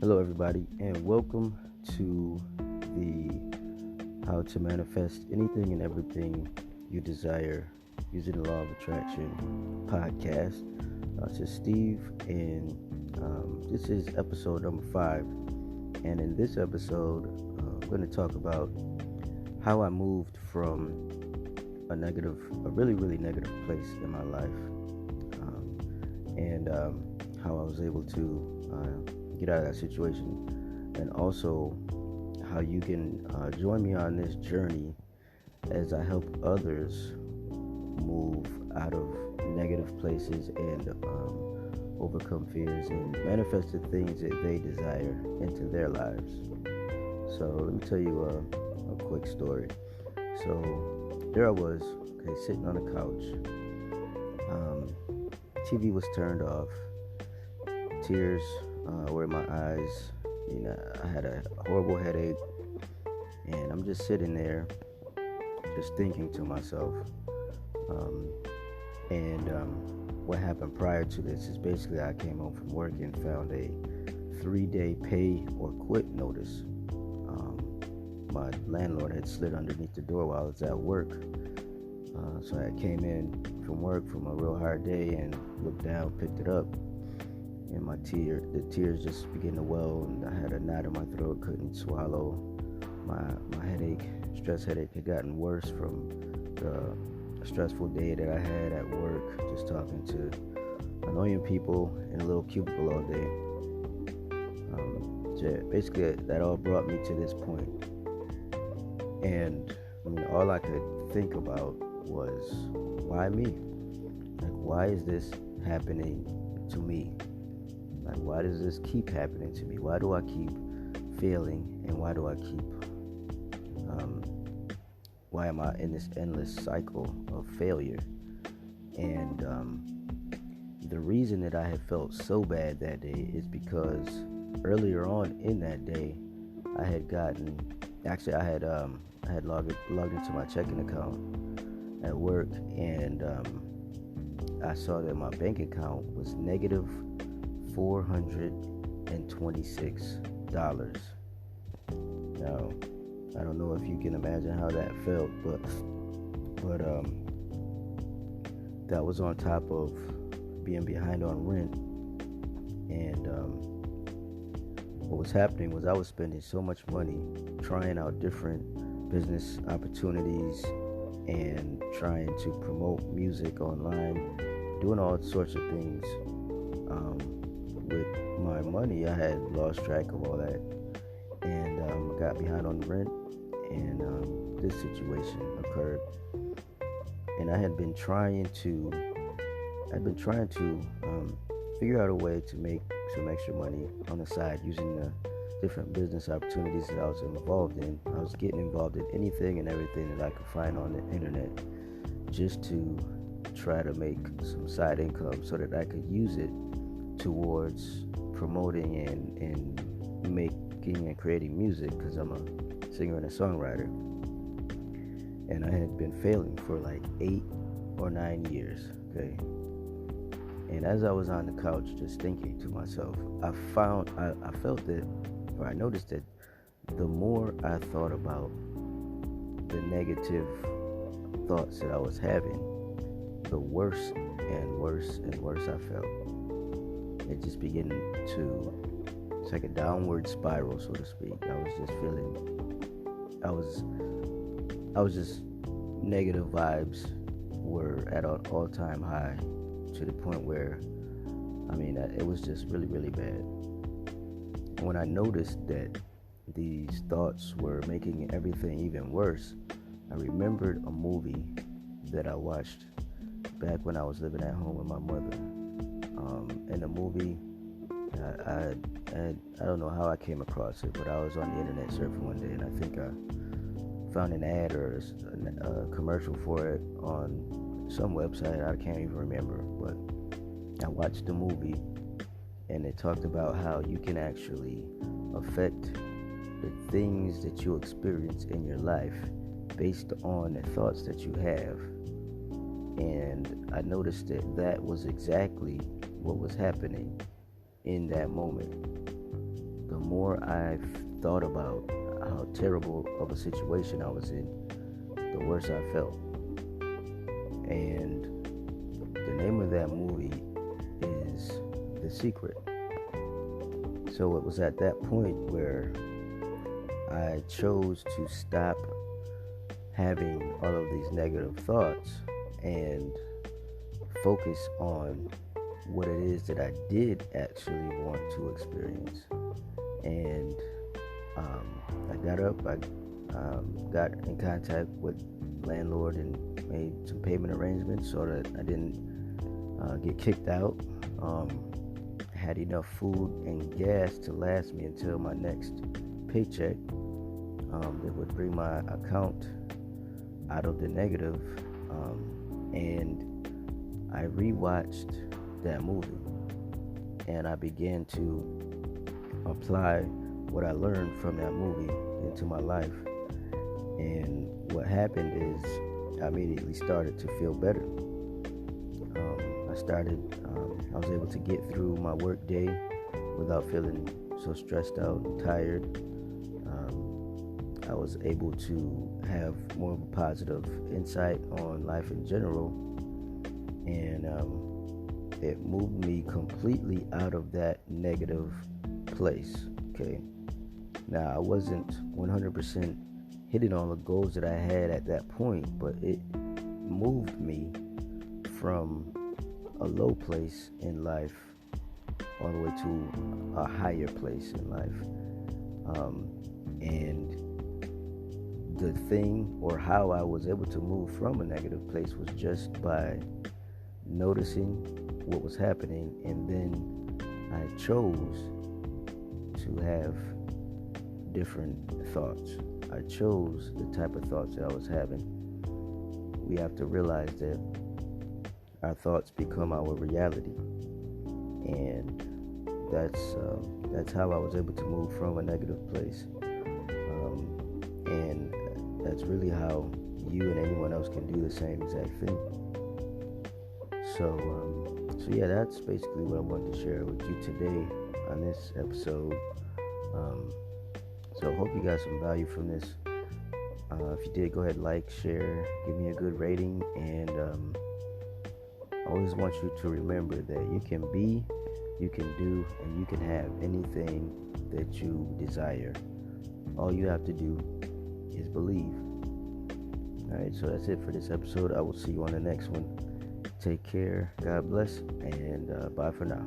Hello, everybody, and welcome to the How to Manifest Anything and Everything You Desire Using the Law of Attraction podcast. This is Steve, and this is episode number 5. And in this episode, I'm going to talk about how I moved from a really negative place in my life, and how I was able to get out of that situation, and also how you can join me on this journey as I help others move out of negative places and overcome fears and manifest the things that they desire into their lives. So let me tell you a quick story. So there I was, sitting on the couch. TV was turned off. Tears were in my eyes. I had a horrible headache, and I'm just sitting there, just thinking to myself. What happened prior to this is basically I came home from work and found a 3-day pay or quit notice. My landlord had slid underneath the door while I was at work. So I came in from work from a real hard day and looked down, picked it up, and the tears just began to well, and I had a knot in my throat, couldn't swallow. My headache, stress headache, had gotten worse from the stressful day that I had at work, just talking to annoying people in a little cubicle all day. Basically, that all brought me to this point. And all I could think about was, why me? Like, why is this happening to me? Like, why does this keep happening to me? Why do I keep failing, and why do I keep why am I in this endless cycle of failure? And the reason that I had felt so bad that day is because earlier on in that day, I had logged into my checking account at work, and I saw that my bank account was negative $426. Now, I don't know if you can imagine how that felt, but that was on top of being behind on rent. And what was happening was I was spending so much money trying out different business opportunities and trying to promote music online, doing all sorts of things with my money. I had lost track of all that, and I got behind on rent, and this situation occurred. And I had been trying to figure out a way to make some extra money on the side using the different business opportunities that I was involved in. I was getting involved in anything and everything that I could find on the internet, just to try to make some side income so that I could use it towards promoting and making and creating music, because I'm a singer and a songwriter. And I had been failing for like 8 or 9 years, okay? And as I was on the couch just thinking to myself, I noticed that the more I thought about the negative thoughts that I was having, the worse and worse and worse I felt. It just began it's like a downward spiral, so to speak. I was just negative vibes were at an all-time high, to the point where, it was just really, really bad. When I noticed that these thoughts were making everything even worse, I remembered a movie that I watched back when I was living at home with my mother. In the movie, I don't know how I came across it, but I was on the internet surfing one day, and I think I found an ad or a commercial for it on some website. I can't even remember, but I watched the movie, and it talked about how you can actually affect the things that you experience in your life based on the thoughts that you have. And I noticed that was exactly what was happening in that moment. the more I've thought about how terrible of a situation I was in, the worse I felt. And the name of that movie is The Secret. So it was at that point where I chose to stop having all of these negative thoughts and focus on what it is that I did actually want to experience. And I got up, I got in contact with landlord and made some payment arrangements so that I didn't get kicked out. Had enough food and gas to last me until my next paycheck. That would bring my account out of the negative. And I rewatched that movie, and I began to apply what I learned from that movie into my life. And what happened is I immediately started to feel better. I was able to get through my work day without feeling so stressed out and tired. I was able to have more of a positive insight on life in general, and it moved me completely out of that negative place. Okay, now I wasn't 100% hitting all the goals that I had at that point, but it moved me from a low place in life all the way to a higher place in life. And the thing, or how I was able to move from a negative place, was just by noticing what was happening, and then I chose to have different thoughts. I chose the type of thoughts that I was having. We have to realize that our thoughts become our reality, and that's how I was able to move from a negative place. And that's really how you and anyone else can do the same exact thing. So yeah, that's basically what I wanted to share with you today on this episode. So I hope you got some value from this. If you did, go ahead, like, share, give me a good rating, and I always want you to remember that you can be, you can do, and you can have anything that you desire. All you have to do is believe. Alright, so that's it for this episode. I will see you on the next one. Take care, God bless, and bye for now.